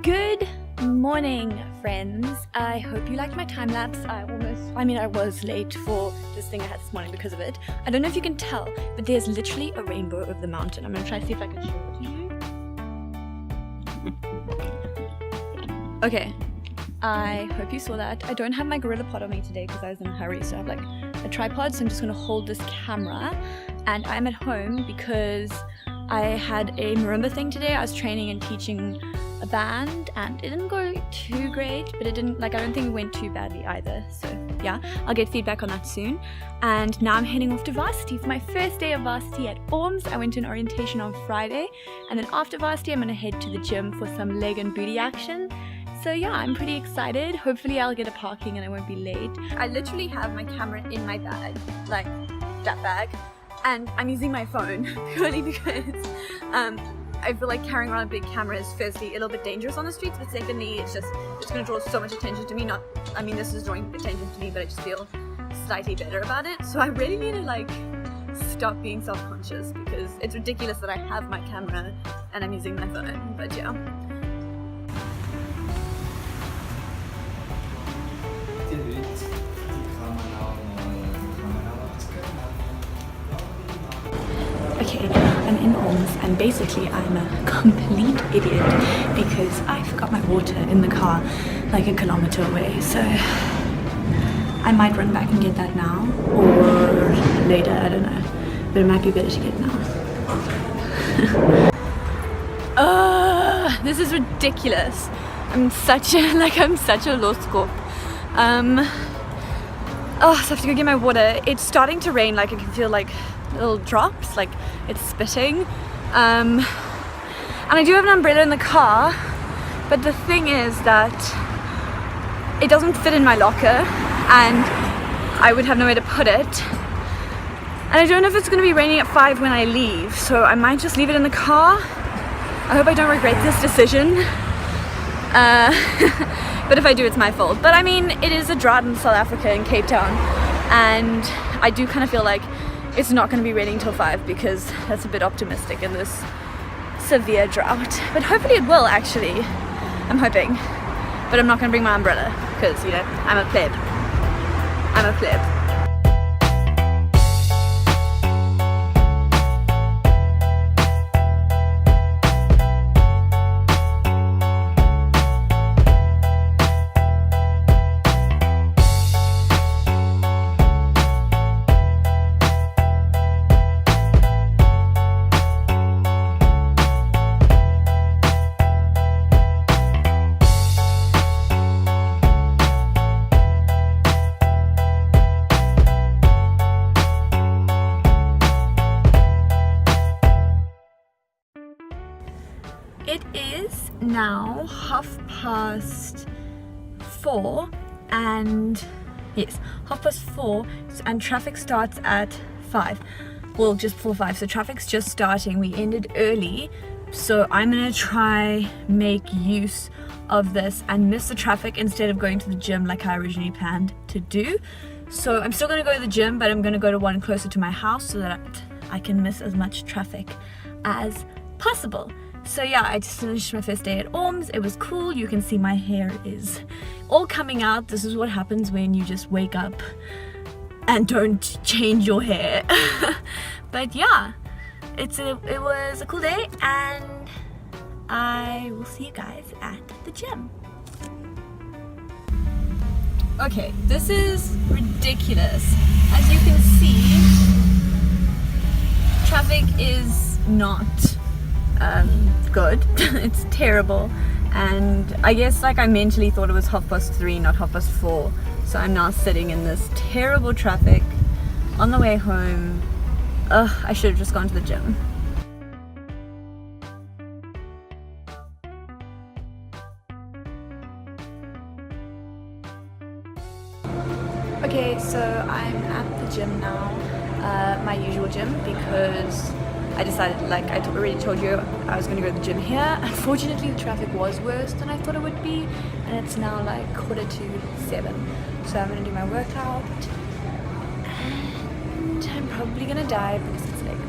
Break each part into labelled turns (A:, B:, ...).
A: Good morning, friends. I hope you liked my time lapse. I was late for this thing I had this morning because of it. I don't know if you can tell, but there's literally a rainbow over the mountain. I'm gonna try to see if I can show it to you. Okay, I hope you saw that. I don't have my Gorilla Pod on me today because I was in a hurry, so I have like a tripod, so I'm just gonna hold this camera. And I'm at home because I had a marimba thing today. I was training and teaching a band and it didn't go too great, but I don't think it went too badly either. So yeah, I'll get feedback on that soon. And now I'm heading off to varsity for my first day of varsity at Orms. I went to an orientation on Friday, and then after varsity I'm gonna head to the gym for some leg and booty action. So yeah, I'm pretty excited. Hopefully I'll get a parking and I won't be late. I literally have my camera in my bag, like that bag, and I'm using my phone purely because I feel like carrying around a big camera is firstly a little bit dangerous on the streets, but secondly it's going to draw so much attention to me. This is drawing attention to me, but I just feel slightly better about it. So I really need to stop being self-conscious because it's ridiculous that I have my camera and I'm using my phone. But yeah. Okay, I'm in Orms and basically I'm a complete idiot because I forgot my water in the car like a kilometer away, so I might run back and get that now or later, I don't know, but it might be better to get now. This is ridiculous. I'm such a lost scorp. So I have to go get my water. It's starting to rain, I can feel little drops, it's spitting. And I do have an umbrella in the car, but the thing is that it doesn't fit in my locker and I would have nowhere to put it. And I don't know if it's going to be raining at 5 when I leave, so I might just leave it in the car. I hope I don't regret this decision. But if I do, it's my fault. But I mean, it is a drought in South Africa, in Cape Town, and I do kind of feel like it's not going to be raining till 5 because that's a bit optimistic in this severe drought. But hopefully it will, actually. I'm hoping. But I'm not going to bring my umbrella because, I'm a pleb. It is now 4:30 and yes, 4:30 and traffic starts at 5. Well, just before 5, so traffic's just starting. We ended early, so I'm gonna try make use of this and miss the traffic instead of going to the gym like I originally planned to do. So I'm still gonna go to the gym, but I'm gonna go to one closer to my house so that I can miss as much traffic as possible. So yeah, I just finished my first day at Orms. It was cool. You can see my hair is all coming out. This is what happens when you just wake up and don't change your hair. But yeah, it was a cool day, and I will see you guys at the gym. Okay, this is ridiculous. As you can see, traffic is not good. It's terrible, and I guess I mentally thought it was 3:30, not 4:30, so I'm now sitting in this terrible traffic on the way home. I should have just gone to the gym. Okay, so I'm at the gym now, my usual gym, because I decided, I already told you, I was going to go to the gym here. Unfortunately, the traffic was worse than I thought it would be, and it's now 6:45. So I'm going to do my workout, and I'm probably going to die because it's leg day.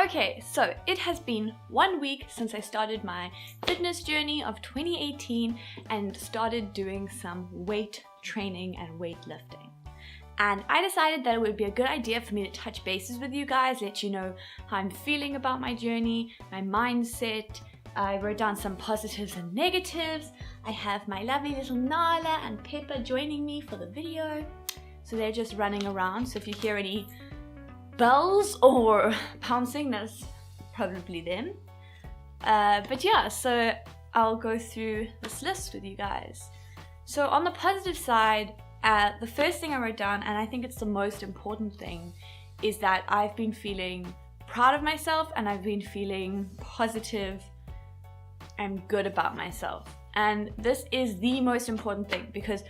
A: Okay, so it has been 1 week since I started my fitness journey of 2018 and started doing some weight training and weightlifting. And I decided that it would be a good idea for me to touch bases with you guys, let you know how I'm feeling about my journey, my mindset. I wrote down some positives and negatives. I have my lovely little Nala and Pepper joining me for the video. So they're just running around, so if you hear any bells or pouncing, that's probably them. But yeah, so I'll go through this list with you guys. So on the positive side, the first thing I wrote down, and I think it's the most important thing, is that I've been feeling proud of myself and I've been feeling positive and good about myself. And this is the most important thing because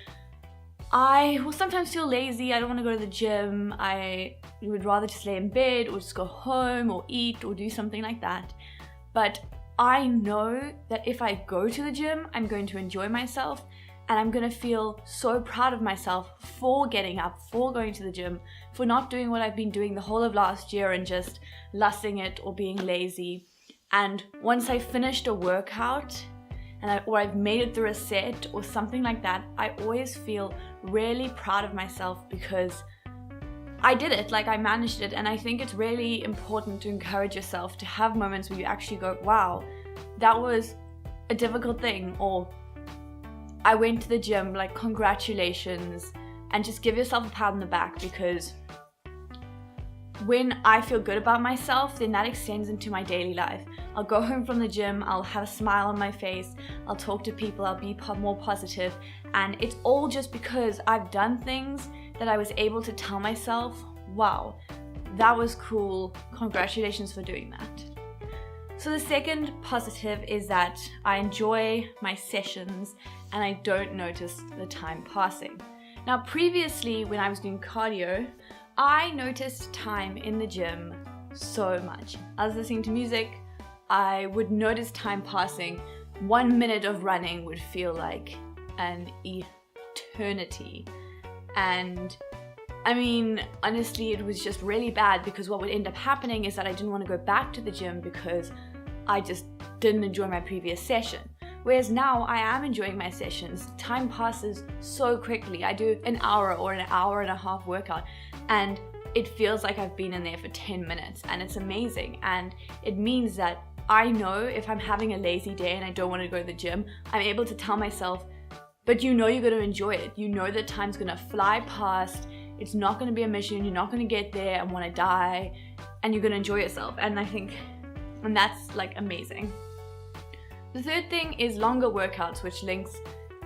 A: I will sometimes feel lazy. I don't want to go to the gym. I would rather just lay in bed or just go home or eat or do something like that. But I know that if I go to the gym, I'm going to enjoy myself and I'm going to feel so proud of myself for getting up, for going to the gym, for not doing what I've been doing the whole of last year and just lusting it or being lazy. And once I finished a workout, or I've made it through a set or something like that, I always feel really proud of myself because I did it, like I managed it. And I think it's really important to encourage yourself to have moments where you actually go, wow, that was a difficult thing, or I went to the gym, like congratulations, and just give yourself a pat on the back, because when I feel good about myself, then that extends into my daily life. I'll go home from the gym, I'll have a smile on my face, I'll talk to people, I'll be more positive, and it's all just because I've done things that I was able to tell myself, wow, that was cool, congratulations for doing that. So the second positive is that I enjoy my sessions and I don't notice the time passing. Now previously when I was doing cardio, I noticed time in the gym so much. I was listening to music, I would notice time passing. 1 minute of running would feel like an eternity. And I mean, honestly, it was just really bad because what would end up happening is that I didn't want to go back to the gym because I just didn't enjoy my previous session. Whereas now I am enjoying my sessions. Time passes so quickly. I do an hour or an hour and a half workout and it feels like I've been in there for 10 minutes and it's amazing. And it means that I know if I'm having a lazy day and I don't want to go to the gym, I'm able to tell myself, but you know you're going to enjoy it. You know that time's going to fly past. It's not going to be a mission. You're not going to get there and want to die, and you're going to enjoy yourself. And I think, and that's like amazing. The third thing is longer workouts, which links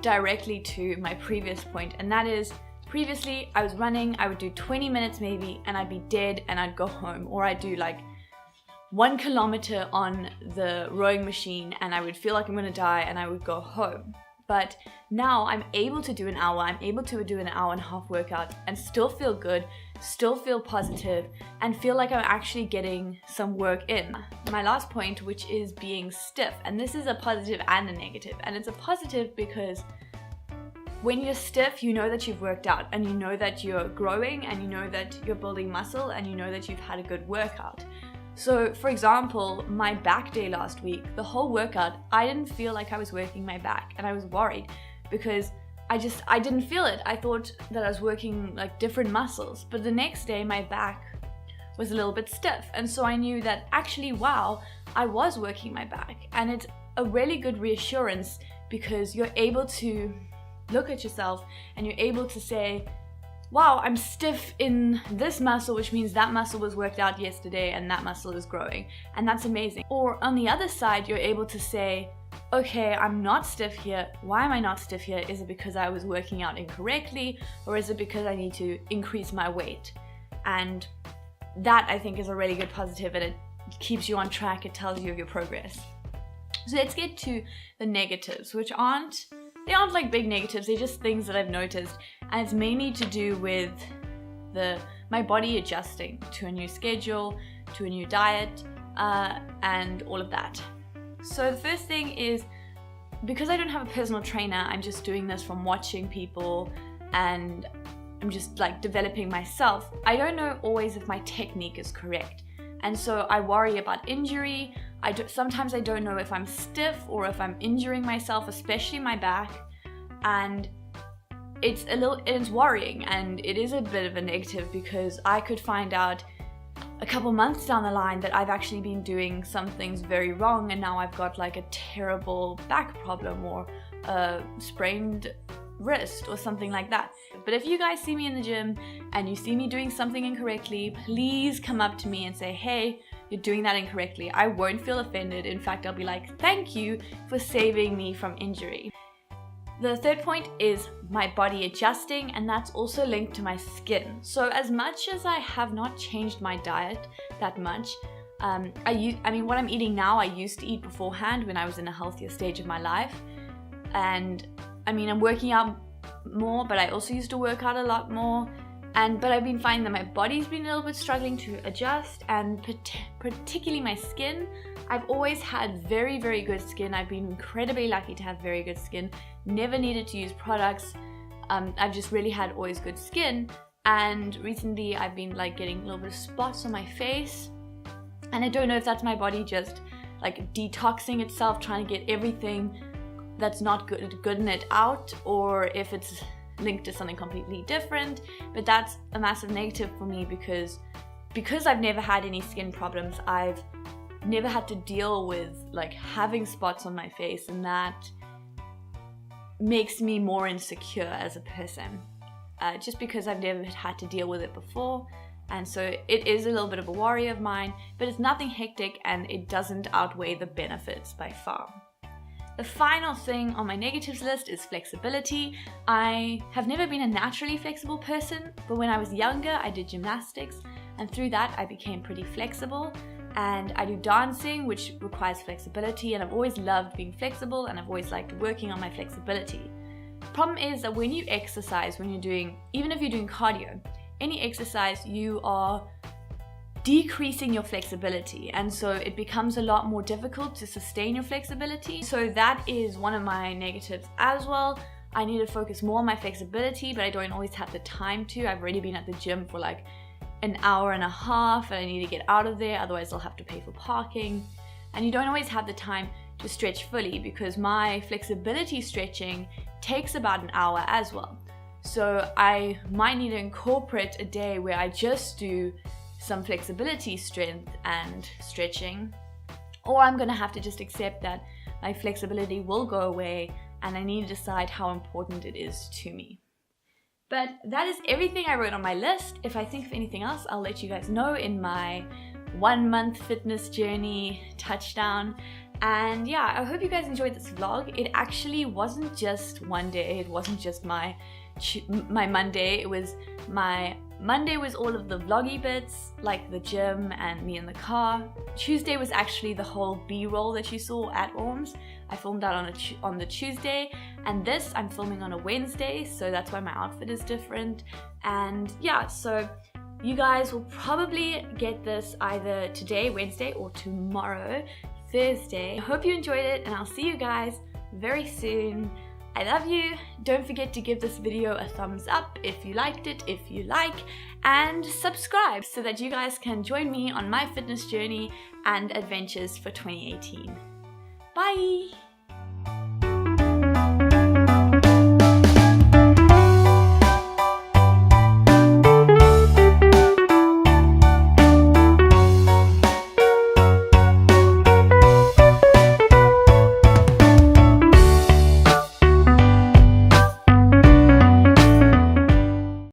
A: directly to my previous point, and that is previously I was running, I would do 20 minutes maybe and I'd be dead and I'd go home, or I'd do like 1 kilometer on the rowing machine and I would feel like I'm gonna die and I would go home. But now I'm able to do an hour, I'm able to do an hour and a half workout and still feel good, still feel positive, and feel like I'm actually getting some work in. My last point, which is being stiff, and this is a positive and a negative. And it's a positive because when you're stiff, you know that you've worked out and you know that you're growing and you know that you're building muscle and you know that you've had a good workout. So for example, my back day last week, the whole workout, I didn't feel like I was working my back and I was worried because I didn't feel it. I thought that I was working like different muscles, but the next day my back was a little bit stiff. And so I knew that actually, wow, I was working my back. And it's a really good reassurance because you're able to look at yourself and you're able to say, wow, I'm stiff in this muscle, which means that muscle was worked out yesterday and that muscle is growing. And that's amazing. Or on the other side, you're able to say, okay, I'm not stiff here. Why am I not stiff here? Is it because I was working out incorrectly, or is it because I need to increase my weight? And that I think is a really good positive, and it keeps you on track. It tells you of your progress. So let's get to the negatives, which aren't like big negatives, they're just things that I've noticed, and it's mainly to do with my body adjusting to a new schedule, to a new diet, and all of that. So the first thing is, because I don't have a personal trainer, I'm just doing this from watching people and I'm just like developing myself. I don't know always if my technique is correct. And so I worry about injury. Sometimes I don't know if I'm stiff or if I'm injuring myself, especially my back. And it's worrying, and it is a bit of a negative because I could find out a couple months down the line that I've actually been doing some things very wrong, and now I've got like a terrible back problem or a sprained wrist or something like that. But if you guys see me in the gym and you see me doing something incorrectly, please come up to me and say, hey, you're doing that incorrectly. I won't feel offended. In fact, I'll be like, thank you for saving me from injury. The third point is my body adjusting, and that's also linked to my skin. So as much as I have not changed my diet that much, I mean, what I'm eating now, I used to eat beforehand when I was in a healthier stage of my life. And I mean, I'm working out more, but I also used to work out a lot more. But I've been finding that my body's been a little bit struggling to adjust, and particularly my skin. I've always had very, very good skin. I've been incredibly lucky to have very good skin. Never needed to use products. I've just really had always good skin. And recently I've been like getting a little bit of spots on my face. And I don't know if that's my body just like detoxing itself, trying to get everything that's not good in it out, or if it's linked to something completely different. But that's a massive negative for me because I've never had any skin problems. I've never had to deal with like having spots on my face, and that makes me more insecure as a person, just because I've never had to deal with it before. And so it is a little bit of a worry of mine, but it's nothing hectic and it doesn't outweigh the benefits by far. The final thing on my negatives list is flexibility. I have never been a naturally flexible person, but when I was younger I did gymnastics, and through that I became pretty flexible. And I do dancing, which requires flexibility, and I've always loved being flexible, and I've always liked working on my flexibility. Problem is that when you exercise, even if you're doing cardio, any exercise, you are decreasing your flexibility, and so it becomes a lot more difficult to sustain your flexibility. So that is one of my negatives as well. I need to focus more on my flexibility, but I don't always have the time to. I've already been at the gym for like an hour and a half, and I need to get out of there, otherwise I'll have to pay for parking. And you don't always have the time to stretch fully, because my flexibility stretching takes about an hour as well. So I might need to incorporate a day where I just do some flexibility strength and stretching, or I'm gonna have to just accept that my flexibility will go away, and I need to decide how important it is to me. But that is everything I wrote on my list. If I think of anything else, I'll let you guys know in my 1 month fitness journey touchdown. And yeah, I hope you guys enjoyed this vlog. It actually wasn't just one day. It wasn't just my Monday. It was my Monday was all of the vloggy bits, like the gym and me in the car. Tuesday was actually the whole B-roll that you saw at Orms. I filmed that on the Tuesday, and this I'm filming on a Wednesday, so that's why my outfit is different. And yeah, so you guys will probably get this either today, Wednesday, or tomorrow, Thursday. I hope you enjoyed it, and I'll see you guys very soon. I love you. Don't forget to give this video a thumbs up if you liked it, if you like, and subscribe so that you guys can join me on my fitness journey and adventures for 2018. Bye!